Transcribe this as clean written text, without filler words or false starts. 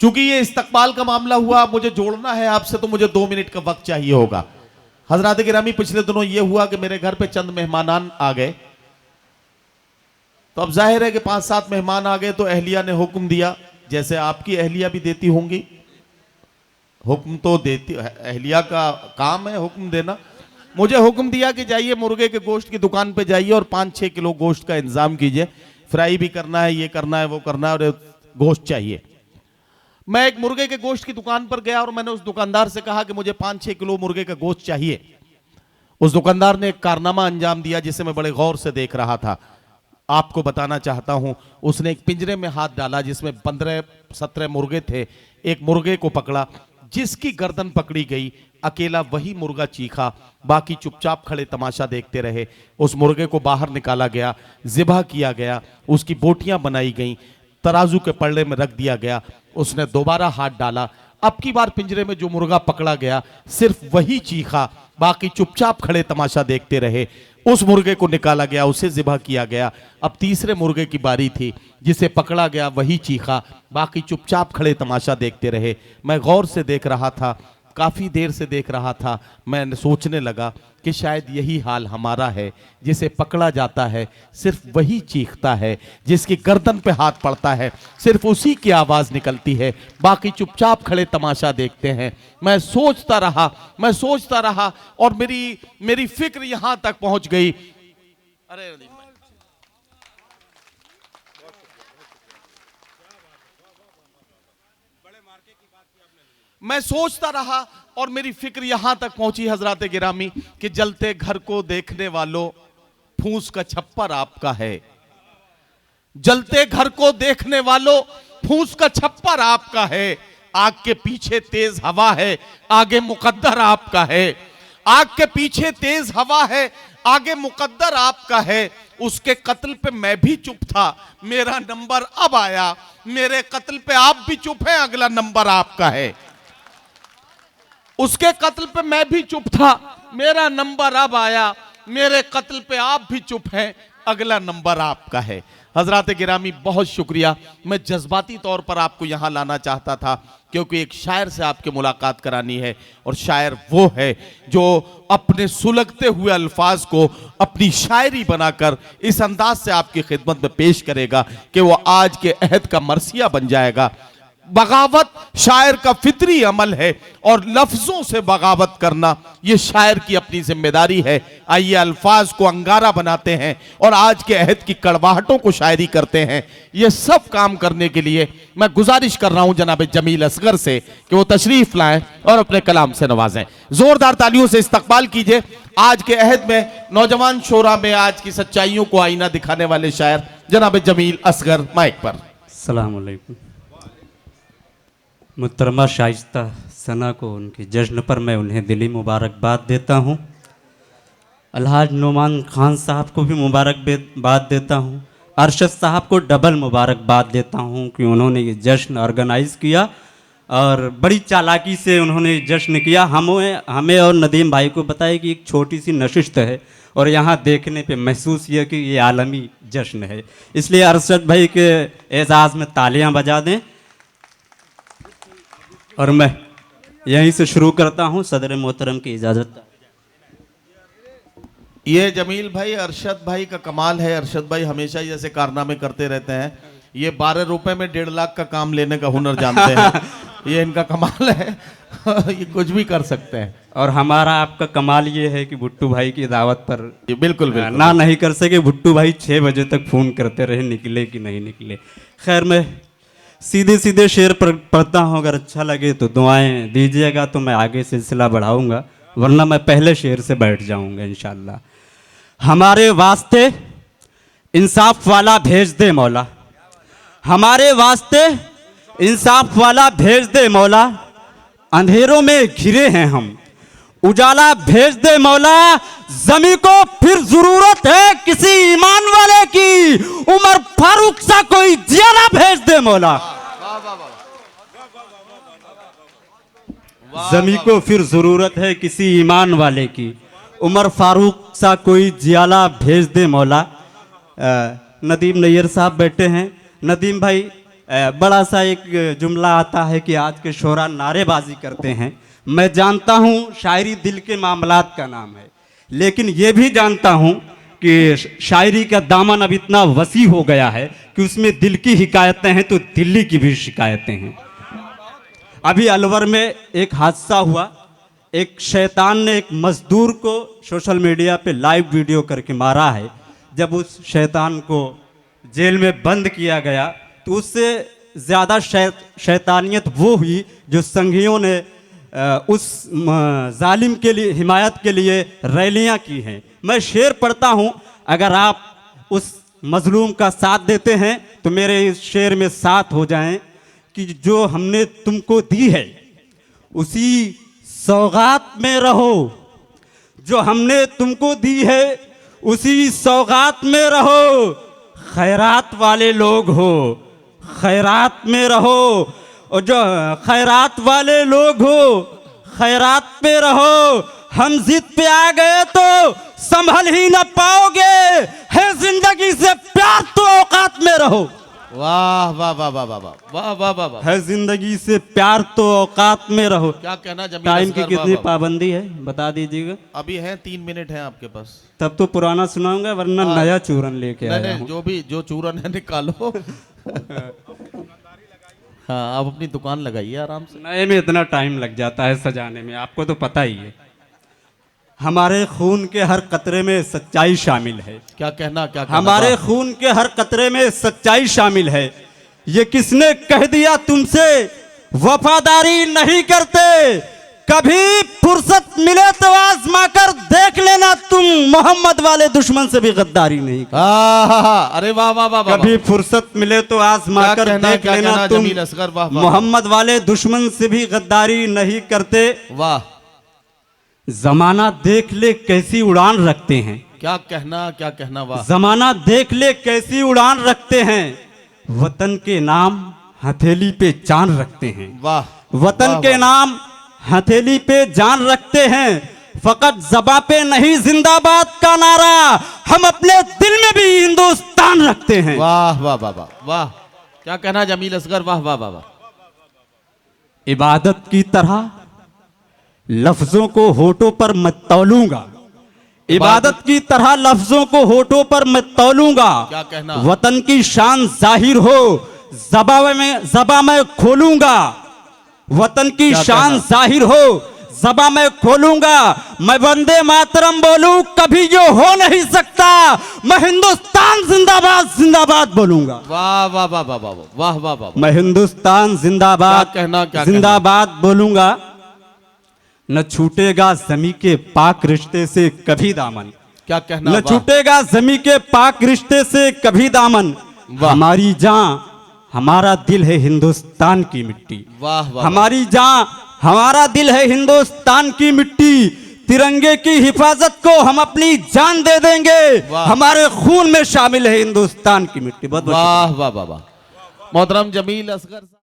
चूंकि ये इस्तकबाल का मामला हुआ, मुझे जोड़ना है आपसे, तो मुझे 2 मिनट का वक्त चाहिए होगा। हजरात गिरामी, पिछले दिनों ये हुआ कि मेरे घर पे चंद मेहमान आ गए, तो अब जाहिर है कि 5-7 मेहमान आ गए तो अहलिया ने हुक्म दिया, जैसे आपकी अहलिया भी देती होंगी, हुक्म तो देती, अहलिया का काम है हुक्म देना। मुझे हुक्म दिया कि जाइए मुर्गे के गोश्त की दुकान पे जाइए और 5-6 किलो गोश्त का इंतजाम कीजिए, फ्राई भी करना है, ये करना है, वो करना है, और गोश्त चाहिए। मैं एक मुर्गे के गोश्त की दुकान पर गया और मैंने उस दुकानदार से कहा कि मुझे 5-6 किलो मुर्गे का गोश्त चाहिए। उस दुकानदार ने एक कारनामा अंजाम दिया जिसे मैं बड़े गौर से देख रहा था, आपको बताना चाहता हूं। उसने एक पिंजरे में हाथ डाला जिसमें 15-17 मुर्गे थे, एक मुर्गे को पकड़ा, जिसकी गर्दन पकड़ी गई, अकेला वही मुर्गा चीखा, बाकी चुपचाप खड़े तमाशा देखते रहे। उस मुर्गे को बाहर निकाला गया, ज़िबा किया गया, उसकी बोटियां बनाई गईं, तराजू के पल्ले में रख दिया गया। उसने दोबारा हाथ डाला, अब की बार पिंजरे में जो मुर्गा पकड़ा गया सिर्फ वही चीखा, बाकी चुपचाप खड़े तमाशा देखते रहे। उस मुर्गे को निकाला गया, उसे ज़िबा किया गया। अब तीसरे मुर्गे की बारी थी, जिसे पकड़ा गया वही चीखा, बाकी चुपचाप खड़े तमाशा देखते रहे। मैं गौर से देख रहा था, काफ़ी देर से देख रहा था। मैं सोचने लगा कि शायद यही हाल हमारा है, जिसे पकड़ा जाता है सिर्फ वही चीखता है, जिसकी गर्दन पे हाथ पड़ता है सिर्फ उसी की आवाज़ निकलती है, बाकी चुपचाप खड़े तमाशा देखते हैं। मैं सोचता रहा और मेरी फिक्र यहां तक पहुंच गई। अरे मैं सोचता रहा और मेरी फिक्र यहां तक पहुंची हजरात गिरामी कि जलते घर को देखने वालों, फूस का छप्पर आपका है। जलते घर को देखने वालों, फूस का छप्पर आपका है। आग के पीछे तेज हवा है, आगे मुकद्दर आपका है। आग के पीछे तेज हवा है, आगे मुकद्दर आपका है। उसके कत्ल पे मैं भी चुप था, मेरा नंबर अब आया। मेरे कत्ल पे आप भी चुप हैं, अगला नंबर आपका है। उसके कत्ल पे मैं भी चुप था, मेरा नंबर अब आया। मेरे कत्ल पे आप भी चुप हैं, अगला नंबर आपका है। हजरात गिरामी, बहुत शुक्रिया। मैं जज्बाती तौर पर आपको यहां लाना चाहता था क्योंकि एक शायर से आपकी मुलाकात करानी है, और शायर वो है जो अपने सुलगते हुए अल्फाज को अपनी शायरी बनाकर इस अंदाज से आपकी खिदमत में पेश करेगा कि वो आज के अहद का मरसिया बन जाएगा। बगावत शायर का फितरी अमल है और लफ्जों से बगावत करना ये शायर की अपनी जिम्मेदारी है। आइए अल्फाज को अंगारा बनाते हैं और आज के अहद की कड़वाहटों को शायरी करते हैं। ये सब काम करने के लिए मैं गुजारिश कर रहा हूं जनाब जमील असगर से कि वो तशरीफ लाएं और अपने कलाम से नवाजें। जोरदार तालियों से इस्तकबाल कीजिए आज के अहद में नौजवान शोरा में आज की सच्चाइयों को आईना दिखाने वाले शायर जनाब जमील असगर, माइक पर। अस्सलाम वालेकुम। मुहतरमा शाइस्ता सना को उनके जश्न पर मैं उन्हें दिली मुबारकबाद देता हूँ। अलहाज नुमान खान साहब को भी मुबारकबाद देता हूँ। अरशद साहब को डबल मुबारकबाद देता हूँ कि उन्होंने ये जश्न ऑर्गेनाइज़ किया और बड़ी चालाकी से उन्होंने जश्न किया। हमें और नदीम भाई को बताया कि एक छोटी सी नशिस्त है और यहाँ देखने पे महसूस किया कि ये आलमी जश्न है, इसलिए अरशद भाई के एजाज़ में तालियां बजा दें। और मैं यहीं से शुरू करता हूँ, सदर मोहतरम की इजाज़त। ये जमील भाई अरशद भाई का कमाल है। अरशद भाई हमेशा ही ऐसे कारनामे करते रहते हैं। ये 12 रुपए में 1.5 लाख का काम लेने का हुनर जानते हैं। ये इनका कमाल है। ये कुछ भी कर सकते हैं। और हमारा आपका कमाल ये है कि भुट्टू भाई की दावत पर बिल्कुल ना नहीं कर सके। भुट्टू भाई 6 बजे तक फ़ोन करते रहे, निकले कि नहीं निकले। खैर, मैं सीधे शेर पढ़ता हूँ, अगर अच्छा लगे तो दुआएं दीजिएगा तो मैं आगे सिलसिला बढ़ाऊँगा, वरना मैं पहले शेर से बैठ जाऊँगा इंशाअल्लाह। हमारे वास्ते इंसाफ वाला भेज दे मौला, हमारे वास्ते इंसाफ वाला भेज दे मौला। अंधेरों में घिरे हैं हम, उजाला भेज दे मौला। ज़मीं को फिर ज़रूरत है किसी मौला। जमी को फिर जरूरत है किसी ईमान वाले की, उमर फारूक सा कोई जियाला भेज दे मौला। नदीम नैयर साहब बैठे हैं। नदीम भाई, बड़ा सा एक जुमला आता है कि आज के शोरा नारेबाजी करते हैं। मैं जानता हूँ शायरी दिल के मामलात का नाम है, लेकिन ये भी जानता हूँ कि शायरी का दामन अब इतना वसी हो गया है कि उसमें दिल की हिकायतें हैं तो दिल्ली की भी शिकायतें हैं। अभी अलवर में एक हादसा हुआ, एक शैतान ने एक मजदूर को सोशल मीडिया पे लाइव वीडियो करके मारा है। जब उस शैतान को जेल में बंद किया गया तो उससे ज़्यादा शैतानियत वो हुई जो संघियों ने उस जालिम के लिए हिमायत के लिए रैलियां की हैं। मैं शेर पढ़ता हूं, अगर आप उस मजलूम का साथ देते हैं तो मेरे इस शेर में साथ हो जाएं कि जो हमने तुमको दी है उसी सौगात में रहो, जो हमने तुमको दी है उसी सौगात में रहो। खैरात वाले लोग हो, खैरात में रहो, और जो खैरात वाले लोग हो खैरात पे रहो। हम जिद पे आ गए तो संभल ही न पाओगे, है जिंदगी से प्यार तो औकात में रहो। वाह वाह वाह वाह वाह वाह वाह वाह वाह। है जिंदगी से प्यार तो औकात में रहो। क्या कहना जमील टाइम की असगर, कितनी वाह, वाह। पाबंदी है बता दीजिएगा। अभी है 3 मिनट है आपके पास। तब तो पुराना सुनाऊंगा, वरना नया चूरन लेके नहीं आया नहीं, हूं। जो चूरन है निकालो। हाँ, आप अपनी दुकान लगाइए आराम से। नए में इतना टाइम लग जाता है सजाने में, आपको तो पता ही है। हमारे खून के हर कतरे में सच्चाई शामिल है। क्या कहना, क्या कहना? हमारे खून के हर कतरे में सच्चाई शामिल है। ये किसने कह दिया तुमसे वफादारी नहीं करते? कभी फुर्सत मिले तो आजमा कर देख लेना, तुम मोहम्मद वाले दुश्मन से भी गद्दारी नहीं करते। अरे वाह वाह वाह वाह। कभी फुर्सत मिले तो आजमा कर देख लेना, तुम जमील असगर, वाह वाह। मोहम्मद वाले दुश्मन से भी गद्दारी नहीं करते। वाह। जमाना देख ले कैसी उड़ान रखते हैं। क्या कहना, क्या कहना, वाह। जमाना देख ले कैसी उड़ान रखते हैं। वतन के नाम हथेली पे जान रखते हैं। वाह। वतन वाह, के वाह। नाम हथेली पे जान रखते हैं। फकत ज़बां पे नहीं जिंदाबाद का नारा, हम अपने दिल में भी हिंदुस्तान रखते हैं। वाह वाह वाह वाह वाह। क्या कहना जमील असगर, वाह वाह वाह वाह। इबादत की तरह लफ्जों को होठों पर मैं तौलूंगा। इबादत की तरह लफ्जों को होठों पर मैं तौलूंगा। क्या कहना? वतन की शान जाहिर हो ज़बां में खोलूंगा। वतन की शान जाहिर हो ज़बां में खोलूंगा। मैं वंदे मातरम बोलूं कभी जो हो नहीं सकता, मैं हिंदुस्तान जिंदाबाद जिंदाबाद बोलूंगा। वाह वाह वाह वाह वाह वाह वाह वाह। मैं हिंदुस्तान जिंदाबाद क्या कहना, क्या जिंदाबाद बोलूंगा। न छूटेगा जमी के पाक रिश्ते से कभी दामन। क्या कहना, न वाह। छूटेगा जमी के पाक रिश्ते से कभी दामन। वाह। हमारी जान हमारा दिल है हिंदुस्तान की मिट्टी। वाह वाह। हमारी जान हमारा दिल है हिंदुस्तान की मिट्टी। तिरंगे की हिफाजत को हम अपनी जान दे देंगे। वाह। हमारे खून में शामिल है हिंदुस्तान की मिट्टी। बहुत वाह वाह वाह वाह। मोहतरम जमील असगर।